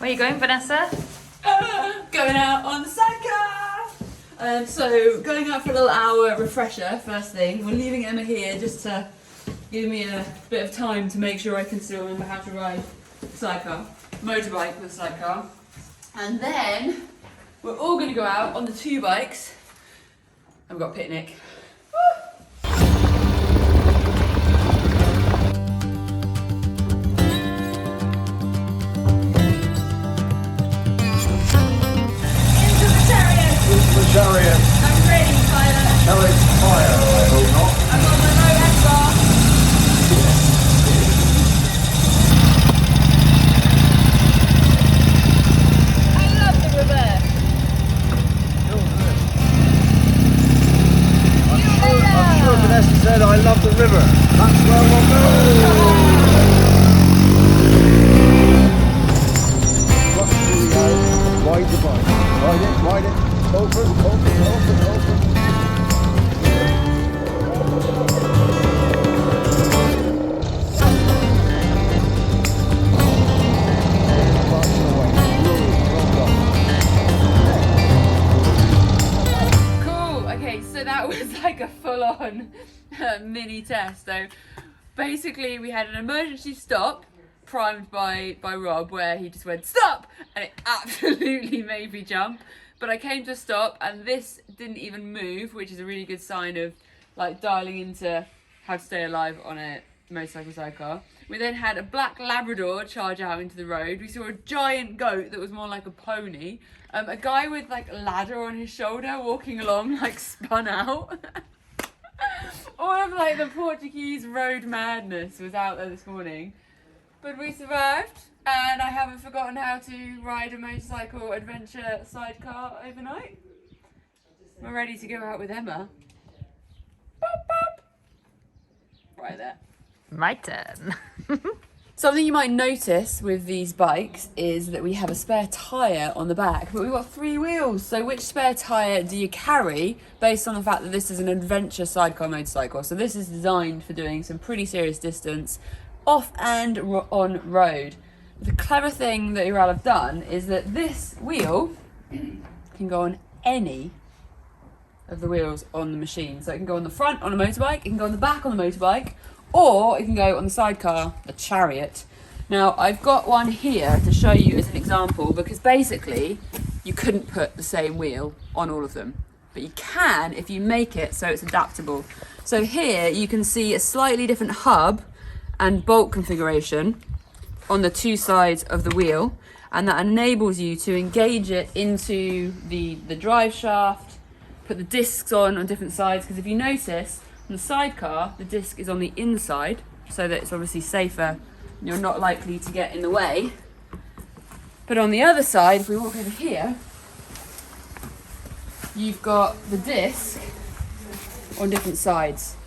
Where are you going, Vanessa? Going out on the Sidecar! So, going out for a little hour refresher, first thing. We're leaving Emma here just to give me a bit of time to make sure I can still remember how to ride Sidecar, motorbike with Sidecar. And then, we're all going to go out on the two bikes. And we've got a picnic. Chariot. I'm ready, pilot. Tell it's fire, I hope not. I've got my road headbar. I love the reverse. I'm sure Vanessa said I love the river. That's where we'll go. Ride the bike. Ride it. Open. Cool. Okay, so that was like a full-on mini test. So basically, we had an emergency stop primed by Rob, where he just went stop, and it absolutely made me jump. But I came to a stop and this didn't even move, which is a really good sign of like dialing into how to stay alive on a motorcycle sidecar. We then had a black Labrador charge out into the road. We saw a giant goat that was more like a pony. A guy with like a ladder on his shoulder walking along, like spun out. All of like the Portuguese road madness was out there this morning. But we survived. And I haven't forgotten how to ride a motorcycle adventure sidecar overnight. We're ready to go out with Emma. Bop, bop. Right there. My turn. Something you might notice with these bikes is that we have a spare tyre on the back, but we've got 3 wheels. So which spare tyre do you carry based on the fact that this is an adventure sidecar motorcycle? So this is designed for doing some pretty serious distance off and on road. The clever thing that Ural have done is that this wheel can go on any of the wheels on the machine. So it can go on the front on a motorbike, it can go on the back on the motorbike, or it can go on the sidecar, the chariot. Now I've got one here to show you as an example, because basically you couldn't put the same wheel on all of them, but you can if you make it so it's adaptable. So here you can see a slightly different hub and bolt configuration on the 2 sides of the wheel, and that enables you to engage it into the drive shaft, put the discs on different sides, because if you notice on the sidecar the disc is on the inside so that it's obviously safer and you're not likely to get in the way. But on the other side, if we walk over here, you've got the disc on different sides.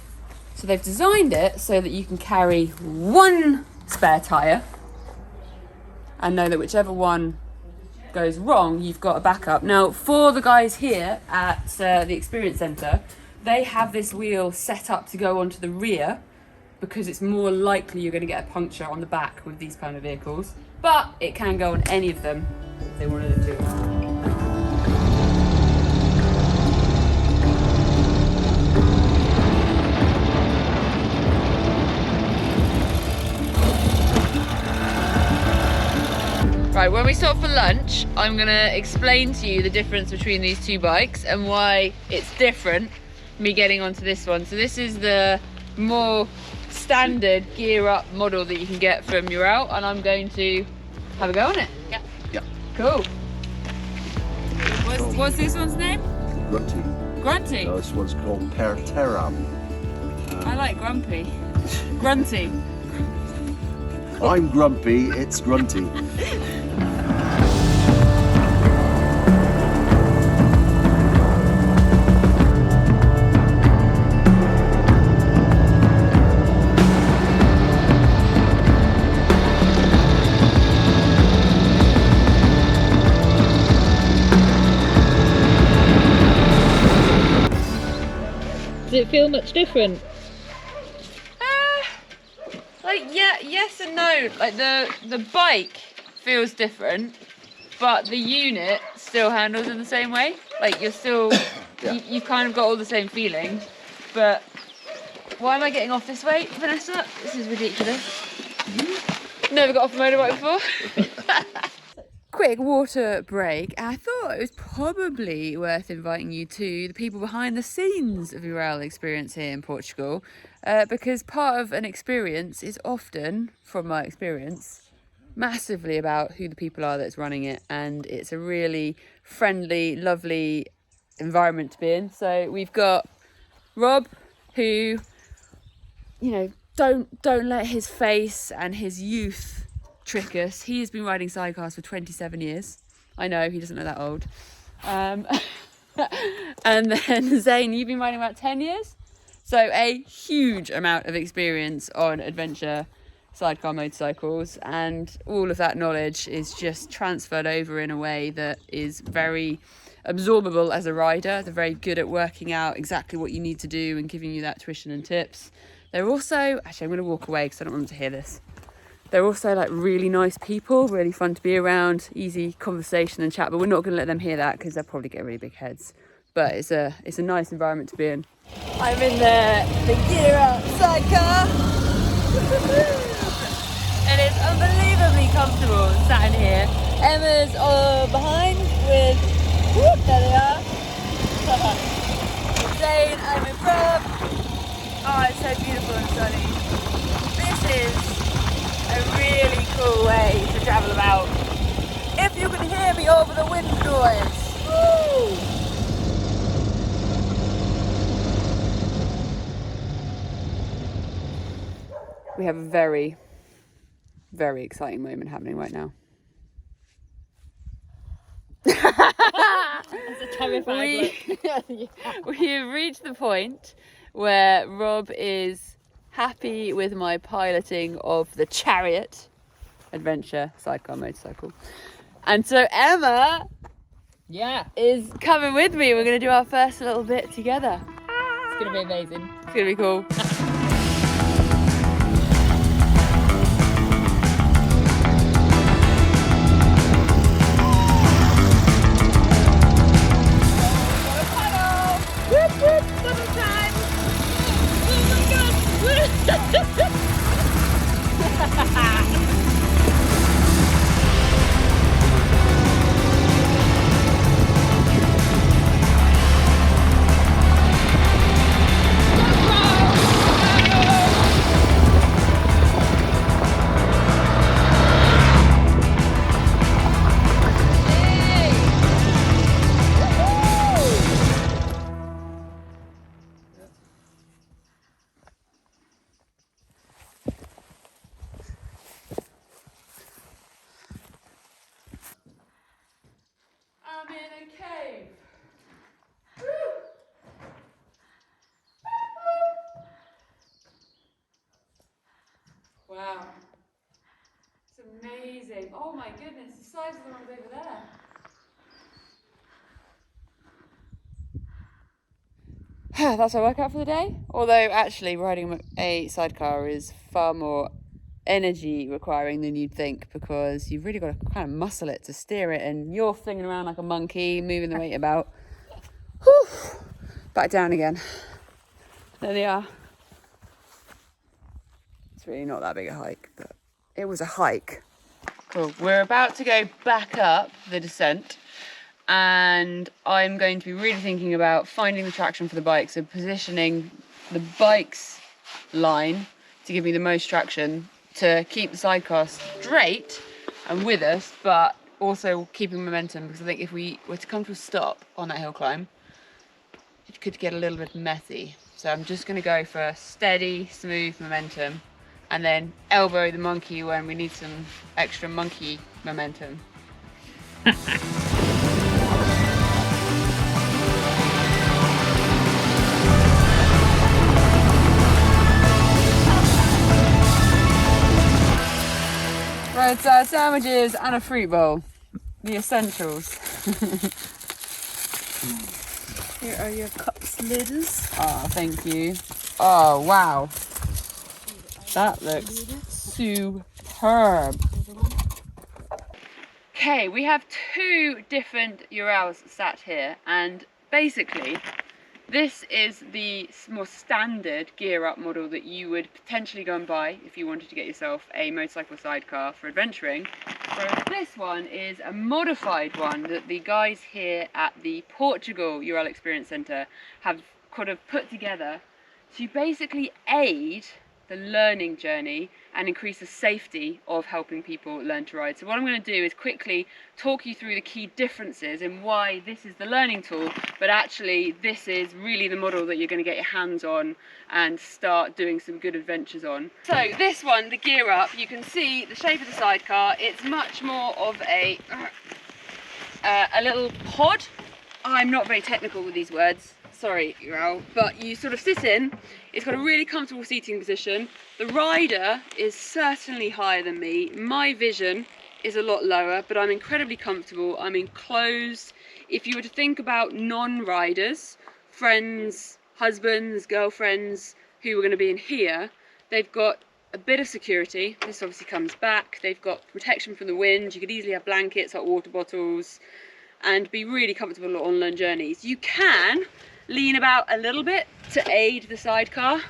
So they've designed it so that you can carry one spare tyre and know that whichever one goes wrong, you've got a backup. Now, for the guys here at the Experience Centre, they have this wheel set up to go onto the rear because it's more likely you're going to get a puncture on the back with these kind of vehicles. But it can go on any of them if they wanted it to. Right, when we stop for lunch, I'm going to explain to you the difference between these 2 bikes and why it's different, me getting onto this one. So this is the more standard gear up model that you can get from Ural, and I'm going to have a go on it. Yeah. Cool. What's this one's name? Grunty. Grunty? No, this one's called Perteram. I like Grumpy. Grunty. I'm grumpy, it's grunty. Does it feel much different? Like, yeah, yes and no. Like the bike feels different, but the unit still handles in the same way. Like you're still, you've kind of got all the same feeling. But why am I getting off this way, Vanessa? This is ridiculous. Never got off a motorbike before. Quick water break. I thought it was probably worth inviting you to the people behind the scenes of Ural Experience here in Portugal, because part of an experience is often, from my experience, massively about who the people are that's running it, and it's a really friendly, lovely environment to be in. So we've got Rob, who, you know, don't let his face and his youth trick us. He has been riding sidecars for 27 years. I know, he doesn't look that old. And then Zayne, you've been riding about 10 years. So a huge amount of experience on adventure sidecar motorcycles, and all of that knowledge is just transferred over in a way that is very absorbable as a rider. They're very good at working out exactly what you need to do and giving you that tuition and tips. They're also, actually I'm going to walk away because I don't want them to hear this. They're also like really nice people, really fun to be around, easy conversation and chat, but we're not going to let them hear that because they'll probably get really big heads. But it's a nice environment to be in. I'm in the Gear Sidecar. And it's unbelievably comfortable sat in here. Emma's behind with, whoop, there they are. Zayne, I'm with Rob. Oh, it's so beautiful and sunny. This is a really cool way to travel about. If you can hear me over the wind noise. Woo! We have a very, very exciting moment happening right now. It's a terrifying look. We have reached the point where Rob is happy with my piloting of the Chariot adventure sidecar motorcycle. And so Emma is coming with me. We're going to do our first little bit together. It's going to be amazing. It's going to be cool. I'm in a cave. Wow. It's amazing. Oh my goodness, the size of the ones over there. That's our workout for the day. Although actually riding a sidecar is far more energy requiring than you'd think, because you've really got to kind of muscle it to steer it, and you're flinging around like a monkey, moving the weight about. Whew. Back down again. There they are. It's really not that big a hike, but it was a hike. Cool. We're about to go back up the descent, and I'm going to be really thinking about finding the traction for the bike, so positioning the bike's line to give me the most traction to keep the sidecar straight and with us, but also keeping momentum, because I think if we were to come to a stop on that hill climb, it could get a little bit messy. So I'm just going to go for steady, smooth momentum, and then elbow the monkey when we need some extra monkey momentum. Roadside sandwiches and a fruit bowl. The essentials. Here are your cups, lids. Oh, thank you. Oh, wow. That looks superb. Okay, we have two different Urals sat here, and basically this is the more standard gear up model that you would potentially go and buy if you wanted to get yourself a motorcycle sidecar for adventuring. Whereas this one is a modified one that the guys here at the Portugal Ural Experience Centre have kind of put together to basically aid the learning journey and increase the safety of helping people learn to ride. So what I'm going to do is quickly talk you through the key differences in why this is the learning tool, but actually this is really the model that you're going to get your hands on and start doing some good adventures on. So this one, the gear up, you can see the shape of the sidecar. It's much more of a little pod. I'm not very technical with these words. Sorry, Ural, but you sort of sit in. It's got a really comfortable seating position. The rider is certainly higher than me. My vision is a lot lower, but I'm incredibly comfortable. I'm enclosed. If you were to think about non-riders, friends, husbands, girlfriends who are going to be in here, they've got a bit of security. This obviously comes back. They've got protection from the wind. You could easily have blankets, hot water bottles, and be really comfortable on long journeys. You can lean about a little bit to aid the sidecar,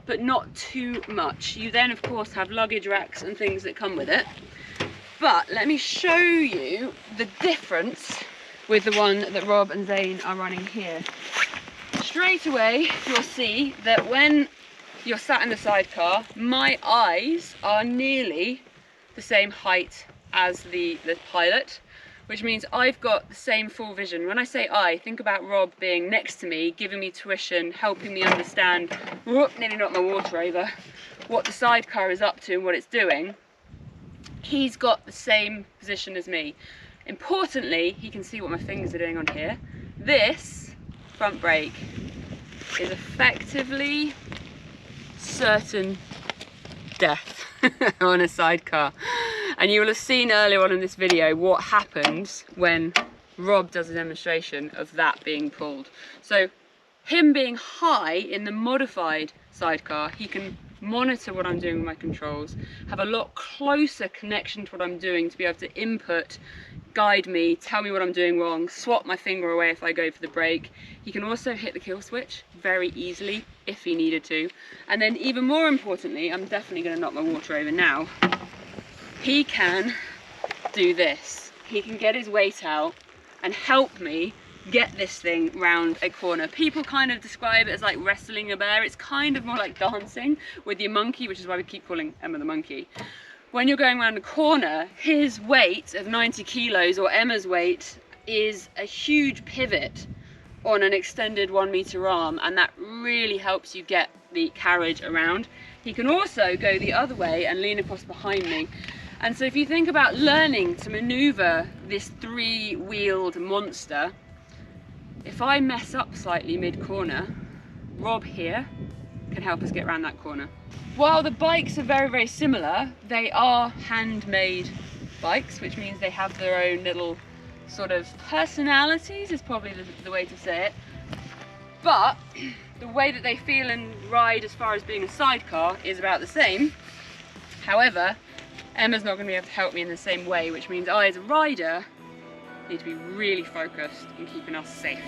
but not too much. You then of course have luggage racks and things that come with it. But let me show you the difference with the one that Rob and Zayne are running here. Straight away you'll see that when you're sat in the sidecar, my eyes are nearly the same height as the pilot, which means I've got the same full vision. When I say I, think about Rob being next to me, giving me tuition, helping me understand, whoop, nearly knocked my water over, what the sidecar is up to and what it's doing. He's got the same position as me. Importantly, he can see what my fingers are doing on here. This front brake is effectively certain death on a sidecar. And you will have seen earlier on in this video what happens when Rob does a demonstration of that being pulled. So him being high in the modified sidecar, he can monitor what I'm doing with my controls, have a lot closer connection to what I'm doing to be able to input, guide me, tell me what I'm doing wrong, swap my finger away if I go for the brake. He can also hit the kill switch very easily if he needed to. And then even more importantly, I'm definitely going to knock my water over now, he can do this. He can get his weight out and help me get this thing round a corner. People kind of describe it as like wrestling a bear. It's kind of more like dancing with your monkey, which is why we keep calling Emma the monkey. When you're going around a corner, his weight of 90 kilos or Emma's weight is a huge pivot on an extended 1 meter arm, and that really helps you get the carriage around. He can also go the other way and lean across behind me. And so if you think about learning to maneuver this three-wheeled monster, if I mess up slightly mid-corner, Rob here can help us get around that corner. While the bikes are very, very similar, they are handmade bikes, which means they have their own little sort of personalities, is probably the way to say it. But the way that they feel and ride as far as being a sidecar is about the same. However, Emma's not going to be able to help me in the same way, which means I, as a rider, need to be really focused in keeping us safe.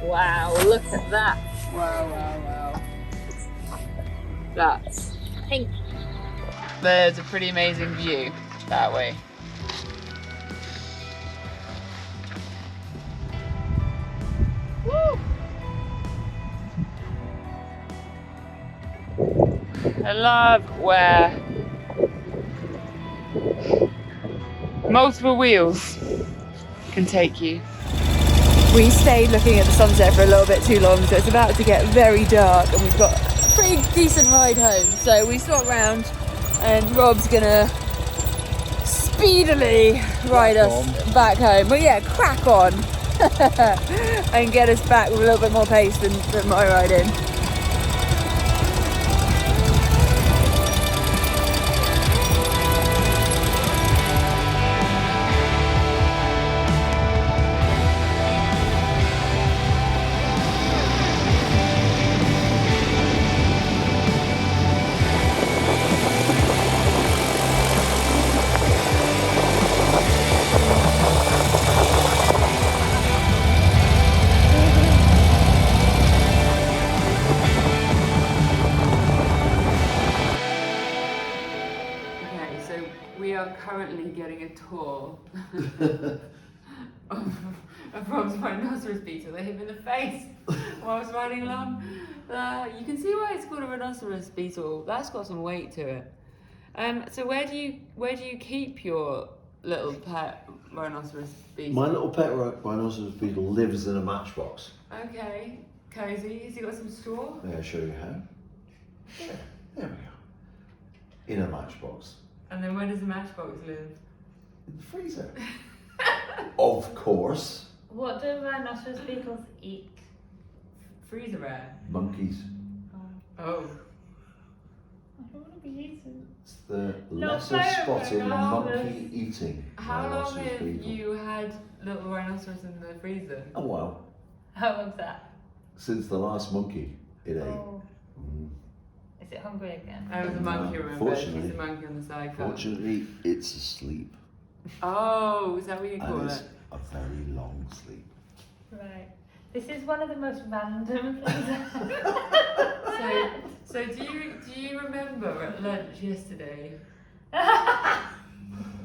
Wow, look at that. Wow, wow, wow. That's pink. There's a pretty amazing view that way. Woo! I love where multiple wheels can take you. We stayed looking at the sunset for a little bit too long, so it's about to get very dark and we've got a pretty decent ride home. So we swap round and Rob's gonna speedily ride us back home. But yeah, crack on and get us back with a little bit more pace than my ride in. We are currently getting a tour of Rob's Rhinoceros beetle. They hit him in the face while I was riding along. You can see why it's called a rhinoceros beetle. That's got some weight to it. So where do you keep your little pet rhinoceros beetle? My little pet rhinoceros beetle lives in a matchbox. Okay, cozy. Has he got some straw? May I show you how? Yeah, there we go. In a matchbox. And then where does the matchbox live? In the freezer. Of course. What do rhinoceros beetles eat? Freezer air. Monkeys. Oh. I don't want to be eaten. It's the No, lesser fair, spotted fair, monkey eating How long rhinoceros have beetle. you had little rhinoceros in the freezer? Oh wow. How long's that? Since the last monkey it ate. Oh. Mm. Is it hungry again? I was a monkey, remember? Fortunately. He's a monkey on the sidecar. Fortunately, it's asleep. Oh, is that what you call And it's it? a very long sleep. Right. This is one of the most random things. So do you remember at lunch yesterday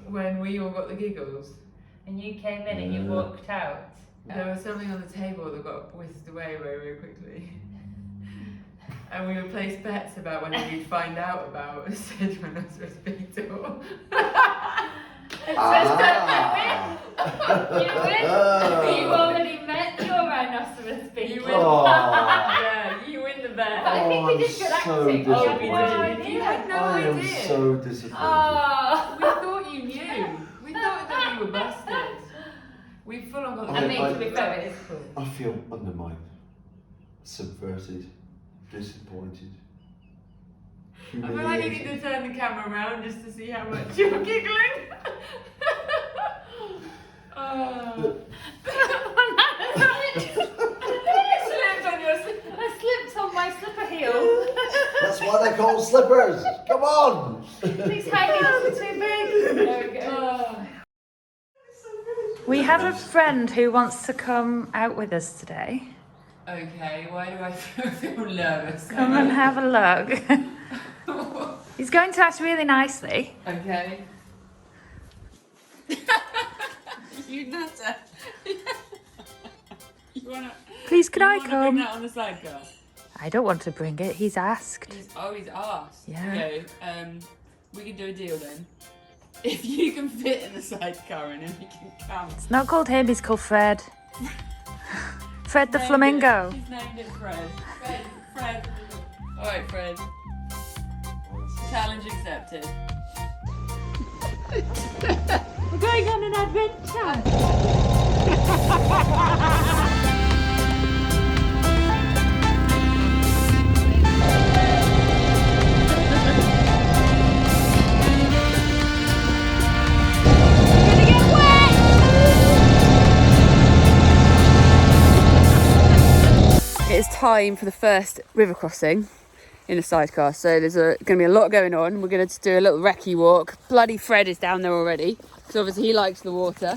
when we all got the giggles? And you came in and you walked out. There was something on the table that got whisked away very, very quickly. And we would place bets about whether we'd find out about said rhinoceros beetle. You win. You already met your rhinoceros beetle. You win. Oh. Yeah, you win the bet. But I think we did good acting. So Oh, we disappointed. did. You had no I am idea. so disappointed. Oh. We thought you knew. We thought that we were busted. We full on got the I mean, I- to be fair, it is cool. I feel undermined, subverted, disappointed. I feel like you need to turn the camera around just to see how much you're giggling. Oh. I slipped on my slipper heel. That's why they're called slippers. Come on. These high heels are too big. There we go. Oh. We have a friend who wants to come out with us today. Okay, why do I feel nervous? Come and have a look. He's going to act really nicely. Okay. You nutter. You wanna? Please, can I you wanna come? Bring that on the sidecar. I don't want to bring it. He's asked. He's asked. Yeah. Okay. We can do a deal then. If you can fit in the sidecar and then he can come. It's not called him. He's called Fred. Fred the Named flamingo. it. He's named it Fred. Fred. All right, Fred. Challenge accepted. We're going on an adventure. It's time for the first river crossing in a sidecar, so there's going to be a lot going on. We're going to do a little recce walk. Bloody Fred is down there already, because obviously he likes the water.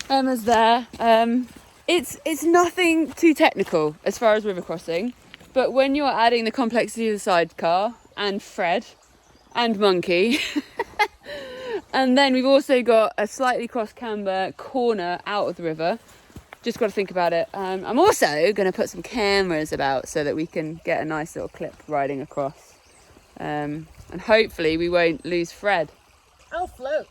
Emma's there. It's nothing too technical as far as river crossing, but when you're adding the complexity of the sidecar and Fred and Monkey, and then we've also got a slightly cross camber corner out of the river. Just got to think about it. I'm also going to put some cameras about so that we can get a nice little clip riding across. And hopefully we won't lose Fred. I'll float.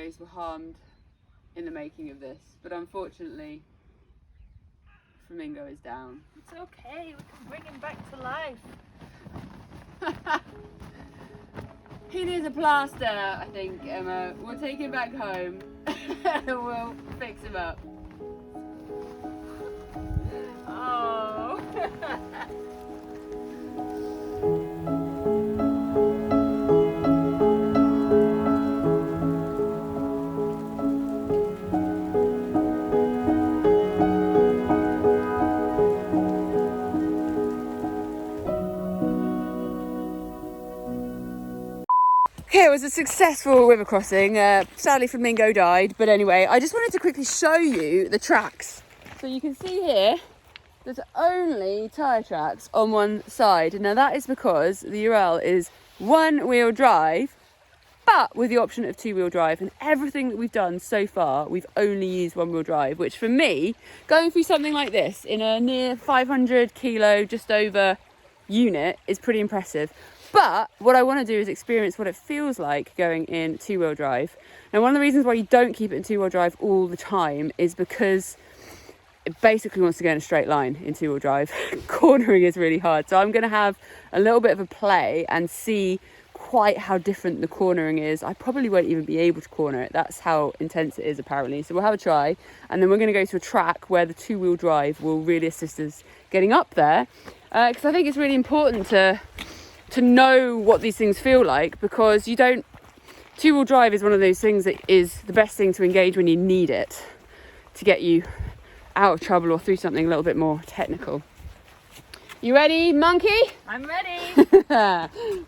lives were harmed in the making of this, but unfortunately Flamingo is down. It's okay, we can bring him back to life. He needs a plaster, I think, Emma. We'll take him back home and we'll fix him up. Oh. Okay, it was a successful river crossing. Sadly, Flamingo died, but anyway, I just wanted to quickly show you the tracks. So you can see here, there's only tyre tracks on one side. Now that is because the Ural is one-wheel drive, but with the option of two-wheel drive. And everything that we've done so far, we've only used one-wheel drive, which for me, going through something like this in a near 500 kilo, just over unit is pretty impressive. But what I want to do is experience what it feels like going in two-wheel drive. Now, one of the reasons why you don't keep it in two-wheel drive all the time is because it basically wants to go in a straight line in two-wheel drive. Cornering is really hard. So I'm going to have a little bit of a play and see quite how different the cornering is. I probably won't even be able to corner it. That's how intense it is, apparently. So we'll have a try. And then we're going to go to a track where the two-wheel drive will really assist us getting up there. Because I think it's really important to know what these things feel like, because two-wheel drive is one of those things that is the best thing to engage when you need it to get you out of trouble or through something a little bit more technical. You ready, monkey? I'm ready.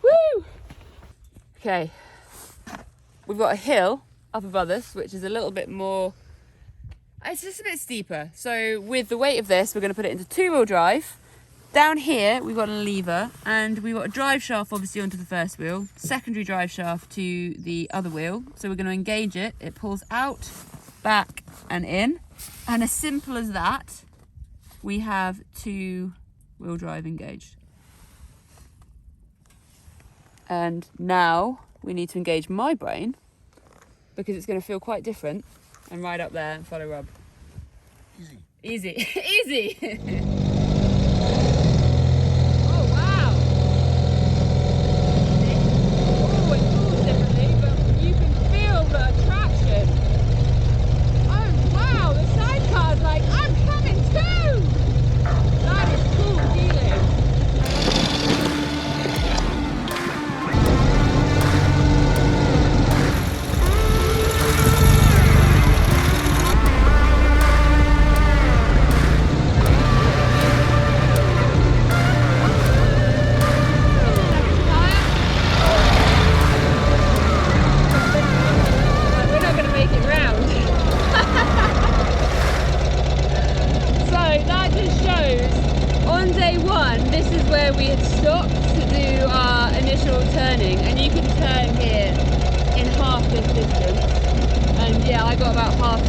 Woo! Okay, we've got a hill up above us, which is a little bit more, it's just a bit steeper. So with the weight of this, we're going to put it into two-wheel drive. Down here, we've got a lever, and we've got a drive shaft obviously onto the first wheel, secondary drive shaft to the other wheel. So we're going to engage it. It pulls out, back and in. And as simple as that, we have two-wheel drive engaged. And now we need to engage my brain, because it's going to feel quite different, and ride up there and follow Rob. Easy. Easy.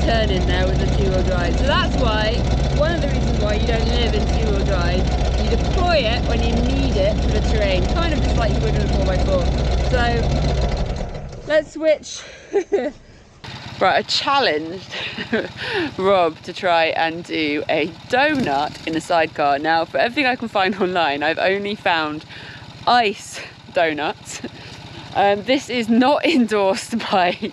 Turn in there with the two-wheel drive. So that's why, one of the reasons why you don't live in two-wheel drive, you deploy it when you need it for the terrain, kind of just like you would in a 4x4. So let's switch. Right, I challenged Rob to try and do a donut in a sidecar. Now, for everything I can find online, I've only found ice donuts. This is not endorsed by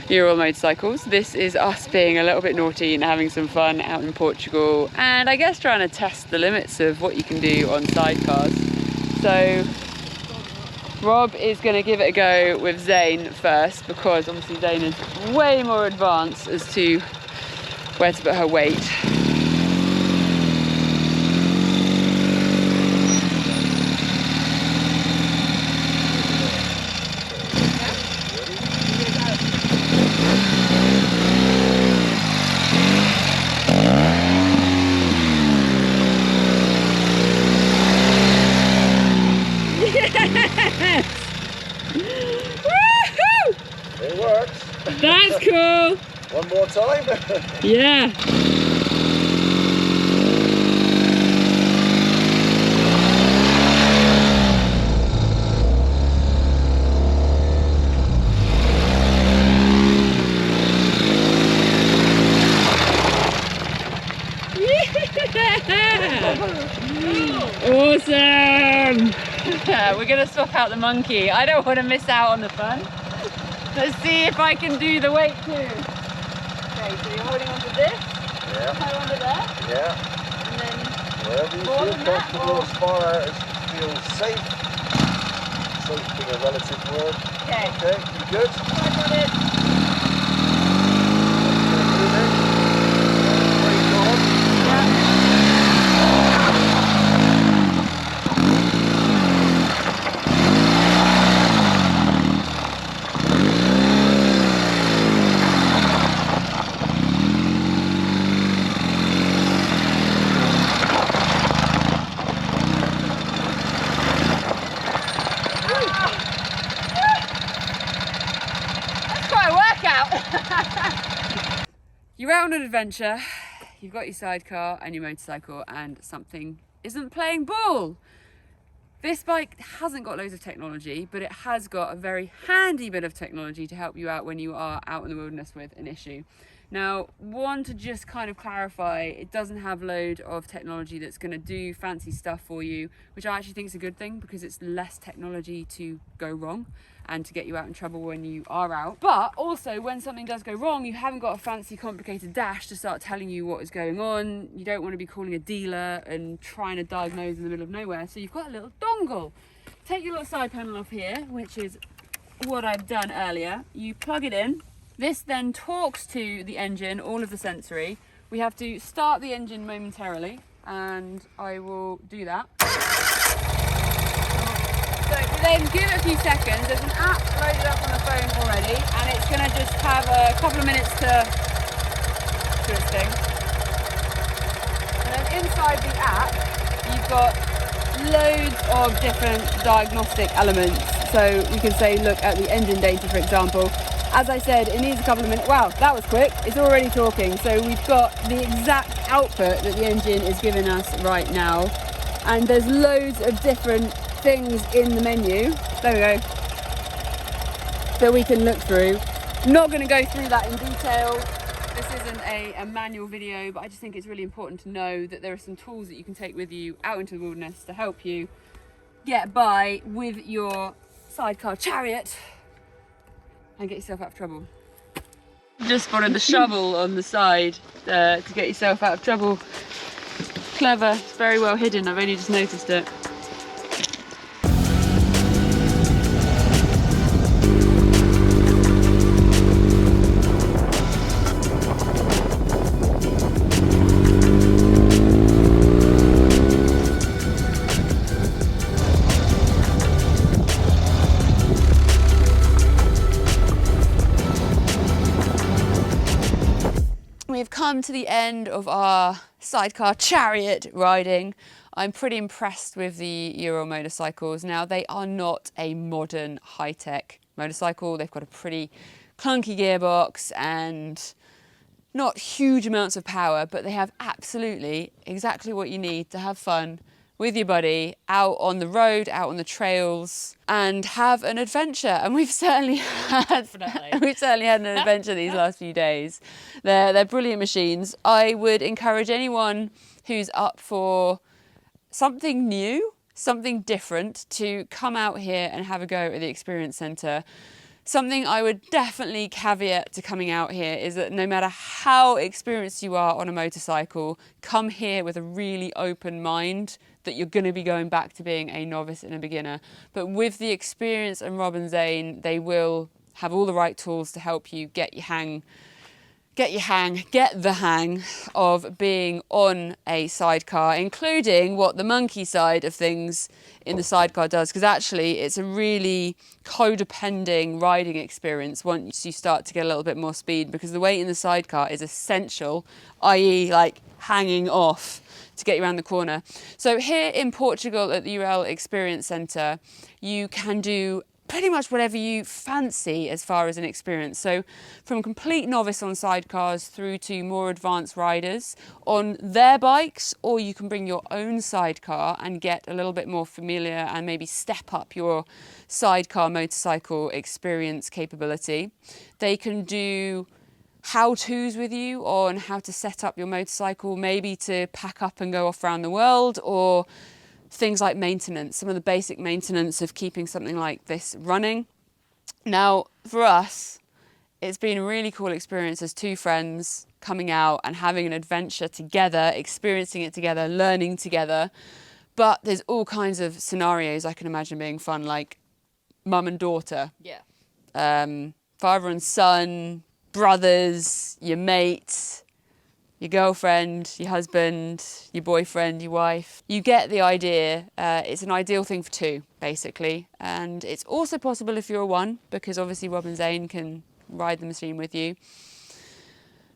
Ural Motorcycles. This is us being a little bit naughty and having some fun out in Portugal, and I guess trying to test the limits of what you can do on sidecars. So Rob is going to give it a go with Zayne first, because obviously Zayne is way more advanced as to where to put her weight. It works. That's cool. One more time. Yeah. Awesome! We're gonna swap out the monkey. I don't want to miss out on the fun. Let's see if I can do the weight too. Okay, so you're holding on to this. Yeah. Hold on to there. Yeah. And then Wherever you more feel than that, comfortable, or- as far out as you feel safe. Safe being a relative word. Okay. Okay, you good? I got it. Brake on. Yeah. You're out on an adventure, you've got your sidecar and your motorcycle, and something isn't playing ball. This bike hasn't got loads of technology, but it has got a very handy bit of technology to help you out when you are out in the wilderness with an issue. Now, one, to just kind of clarify, it doesn't have load of technology that's going to do fancy stuff for you, which I actually think is a good thing because it's less technology to go wrong and to get you out in trouble when you are out. But also, when something does go wrong, you haven't got a fancy complicated dash to start telling you what is going on. You don't want to be calling a dealer and trying to diagnose in the middle of nowhere, so you've got a little dongle. Take your little side panel off here, which is what I've done earlier. You plug it in. This then talks to the engine, all of the sensory. We have to start the engine momentarily, and I will do that. So if we then give it a few seconds, there's an app loaded up on the phone already, and it's going to just have a couple of minutes to do its thing. And then inside the app, you've got loads of different diagnostic elements. So you can say, look at the engine data, for example. As I said, it needs a couple of minutes. Wow, that was quick. It's already talking. So we've got the exact output that the engine is giving us right now. And there's loads of different things in the menu. There we go. That we can look through. I'm not going to go through that in detail. This isn't a manual video, but I just think it's really important to know that there are some tools that you can take with you out into the wilderness to help you get by with your sidecar chariot and get yourself out of trouble. Just spotted the shovel on the side to get yourself out of trouble. Clever, it's very well hidden, I've only just noticed it. We've come to the end of our sidecar chariot riding. I'm pretty impressed with the Ural motorcycles. Now, they are not a modern high-tech motorcycle. They've got a pretty clunky gearbox and not huge amounts of power, but they have absolutely exactly what you need to have fun with your buddy out on the road, out on the trails, and have an adventure. And we've certainly had an adventure these last few days. They're brilliant machines. I would encourage anyone who's up for something new, something different, to come out here and have a go at the Experience Centre. Something I would definitely caveat to coming out here is that no matter how experienced you are on a motorcycle, come here with a really open mind that you're going to be going back to being a novice and a beginner. But with the Experience and Rob and Zayne, they will have all the right tools to help you get the hang of being on a sidecar, including what the monkey side of things in the sidecar does, because actually it's a really codependent riding experience once you start to get a little bit more speed, because the weight in the sidecar is essential, i.e. like hanging off to get you around the corner. So here in Portugal at the Ural Experience Centre, you can do pretty much whatever you fancy as far as an experience. So from complete novice on sidecars through to more advanced riders on their bikes, or you can bring your own sidecar and get a little bit more familiar and maybe step up your sidecar motorcycle experience capability. They can do how-tos with you on how to set up your motorcycle, maybe to pack up and go off around the world, or things like maintenance, some of the basic maintenance of keeping something like this running. Now, for us, it's been a really cool experience as two friends coming out and having an adventure together, experiencing it together, learning together. But there's all kinds of scenarios I can imagine being fun, like mum and daughter, father and son, brothers, your mate, your girlfriend, your husband, your boyfriend, your wife. You get the idea. It's an ideal thing for two, basically. And it's also possible if you're a one, because obviously Rob and Zayne can ride the machine with you.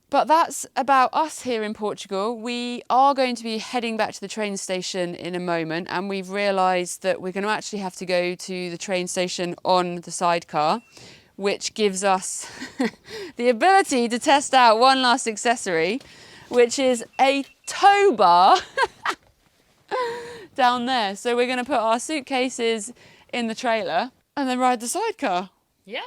But that's about us here in Portugal. We are going to be heading back to the train station in a moment, and we've realised that we're going to actually have to go to the train station on the sidecar, which gives us the ability to test out one last accessory, which is a tow bar down there. So we're going to put our suitcases in the trailer and then ride the sidecar. Yeah.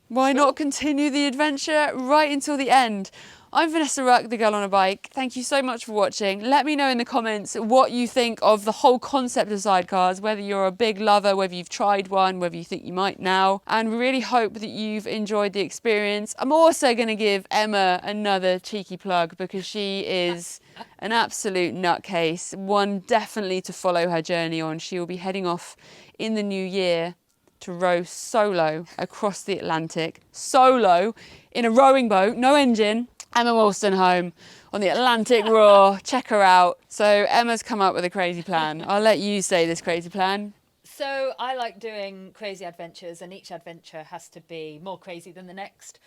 Why not continue the adventure right until the end? I'm Vanessa Ruck, the girl on a bike. Thank you so much for watching. Let me know in the comments what you think of the whole concept of sidecars, whether you're a big lover, whether you've tried one, whether you think you might now. And we really hope that you've enjoyed the experience. I'm also going to give Emma another cheeky plug because she is an absolute nutcase, one definitely to follow her journey on. She will be heading off in the new year to row solo across the Atlantic, solo in a rowing boat, no engine. Emma Wolstenholme on the Atlantic Roar. Check her out. So Emma's come up with a crazy plan. I'll let you say this crazy plan. So I like doing crazy adventures, and each adventure has to be more crazy than the next.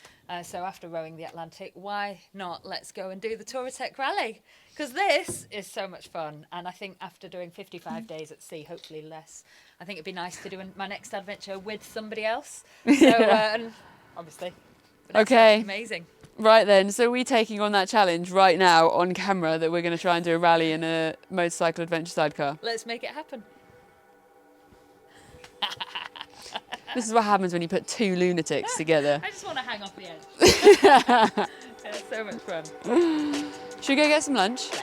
So after rowing the Atlantic, why not let's go and do the Touratech Rally? Because this is so much fun, and I think after doing 55 days at sea, hopefully less, I think it'd be nice to do my next adventure with somebody else. So and obviously, Okay. amazing. Right then, so we're taking on that challenge right now on camera that we're going to try and do a rally in a motorcycle adventure sidecar. Let's make it happen. This is what happens when you put two lunatics together. I just want to hang off the edge. It's so much fun. Should we go get some lunch? Yeah.